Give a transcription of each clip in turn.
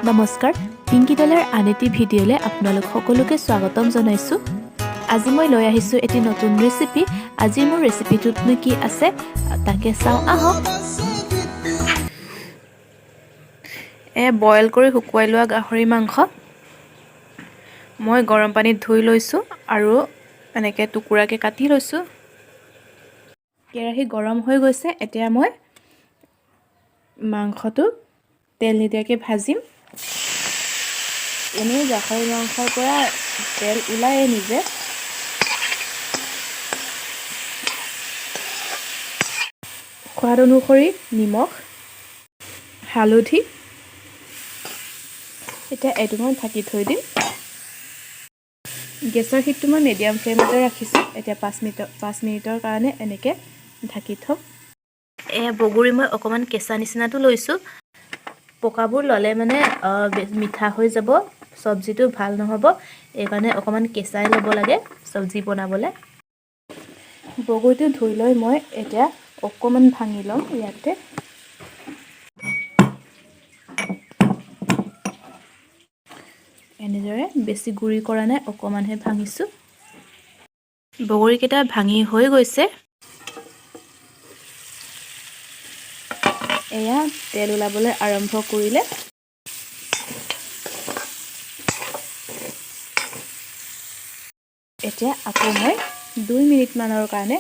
নমস্কাৰ পিংকি দলৰ আন এটি ভিডিঅ'লৈ আপোনালোক সকলোকে স্বাগতম জনাইছোঁ আজি মই লৈ আহিছোঁ এটি নতুন ৰেচিপি আজি মোৰ ৰেচিপিটোতনো কি আছে তাকে চাওঁ আহক বইল কৰি শুকুৱাই লোৱা গাহৰি মাংস মই গৰম পানীত ধুই লৈছোঁ আৰু এনেকৈ টুকুৰাকৈ কাটি লৈছোঁ কেৰাহী গৰম হৈ গৈছে এতিয়া মই মাংসটো তেল নিদিয়াকৈ ভাজিম এনেই গাহৰি মাংসৰ পৰা তেল ওলায়ে নিজে সোৱাদ অনুসৰি নিমখ হালধি এতিয়া এইটো মই ঢাকি থৈ দিম গেছৰ হিটটো মই মিডিয়াম ফ্লেমতে ৰাখিছোঁ এতিয়া 5 মিনিটৰ কাৰণে এনেকৈ ঢাকি থম বগৰী মই অকণমান কেঁচা নিচিনাটো লৈছোঁ পকাবোৰ ল'লে মানে মিঠা হৈ যাব চব্জিটো ভাল নহ'ব এইকাৰণে অকণমান কেঁচাই ল'ব লাগে চব্জি বনাবলৈ বগৰীটো ধুই লৈ মই এতিয়া অকণমান ভাঙি ল'ম ইয়াতে এনেদৰে বেছি গুৰি কৰা নাই অকণমানহে ভাঙিছোঁ বগৰীকেইটা ভাঙি হৈ গৈছে এয়া তেল ওলাবলৈ আৰম্ভ কৰিলে এতিয়া আকৌ মই 2 মিনিটমানৰ কাৰণে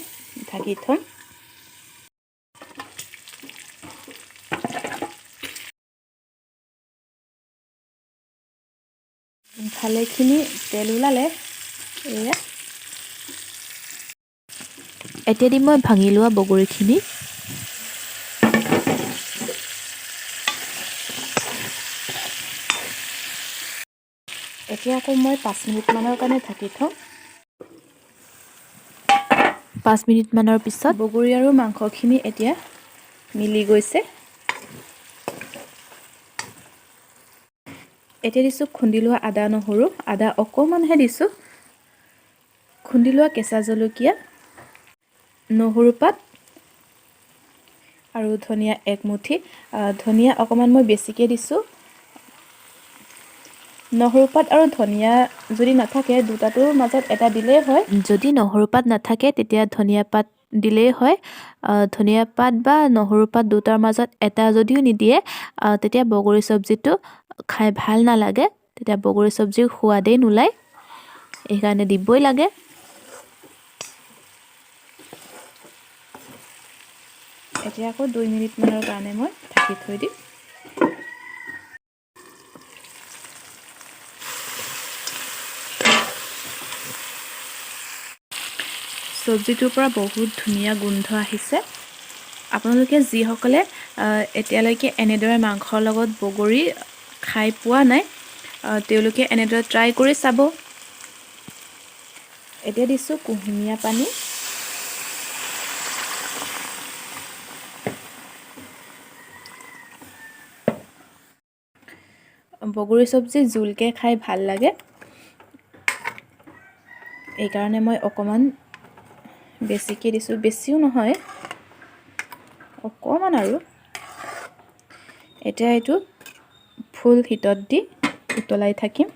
ঢাকি থম ভালেখিনি তেল ওলালে এয়া এতিয়া দি মই ভাঙি লোৱা বগৰীখিনি এতিয়া আকৌ মই 5 মিনিটমানৰ কাৰণে ঢাকি থম 5 মিনিটমানৰ পিছত বগৰী আৰু মাংসখিনি এতিয়া মিলি গৈছে এতিয়া দিছোঁ খুন্দি লোৱা আদা নহৰু আদা অকণমানহে দিছোঁ খুন্দি লোৱা কেঁচা জলকীয়া নহৰু পাত আৰু ধনিয়া এক মুঠি ধনিয়া অকণমান মই বেছিকৈ দিছোঁ নহৰু পাত আৰু ধনিয়া যদি নাথাকে দুটাটোৰ মাজত এটা দিলেই হয় যদি নহৰু পাত নাথাকে তেতিয়া ধনিয়া পাত দিলেই হয় ধনিয়া পাত বা নহৰু পাত দুটাৰ মাজত এটা যদিও নিদিয়ে তেতিয়া বগৰী চব্জিটো খাই ভাল নালাগে তেতিয়া বগৰী চব্জিৰ সোৱাদেই নোলায় এইকাৰণে দিবই লাগে এতিয়া আকৌ 2 মিনিটমানৰ কাৰণে মই ঢাকি থৈ দিম চব্জিটোৰ পৰা বহুত ধুনীয়া গোন্ধ আহিছে আপোনালোকে যিসকলে এতিয়ালৈকে এনেদৰে মাংসৰ লগত বগৰী খাই পোৱা নাই তেওঁলোকে এনেদৰে ট্ৰাই কৰি চাব এতিয়া দিছোঁ কুহুমীয়া পানী বগৰী চব্জি জোলকৈ খাই ভাল লাগে এইকাৰণে মই অকণমান বেছিকৈ দিছোঁ বেছিও নহয় অকণমান আৰু এতিয়া এইটো ফুল হিটত দি উতলাই থাকিম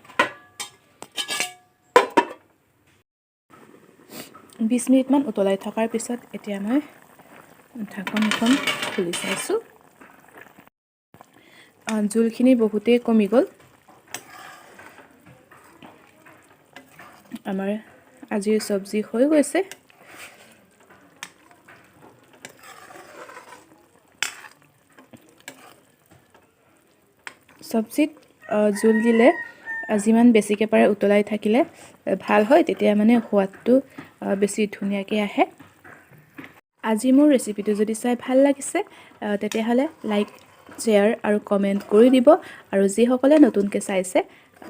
20 মিনিটমান উতলাই থকাৰ পিছত এতিয়া মই ঢাকনিখন খুলি চাইছোঁ জোলখিনি বহুতেই কমি গ'ল আমাৰ আজিৰ চব্জি হৈ গৈছে চব্জিত জোল দিলে যিমান বেছিকৈ পাৰে উতলাই থাকিলে ভাল হয় তেতিয়া মানে সোৱাদটো বেছি ধুনীয়াকৈ আহে আজি মোৰ ৰেচিপিটো যদি চাই ভাল লাগিছে তেতিয়াহ'লে লাইক শ্বেয়াৰ আৰু কমেণ্ট কৰি দিব আৰু যিসকলে নতুনকৈ চাইছে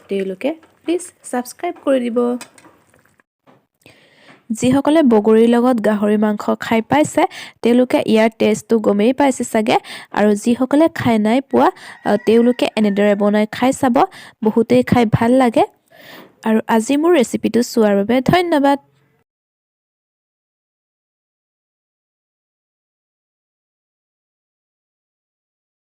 তেওঁলোকে প্লিজ ছাবস্ক্ৰাইব কৰি দিব যিসকলে বগৰীৰ লগত গাহৰি মাংস খাই পাইছে তেওঁলোকে ইয়াৰ টেষ্টটো গমেই পাইছে চাগে আৰু যিসকলে খাই নাই পোৱা তেওঁলোকে এনেদৰে বনাই খাই চাব বহুতেই খাই ভাল লাগে আৰু আজি মোৰ ৰেচিপিটো চোৱাৰ বাবে ধন্যবাদ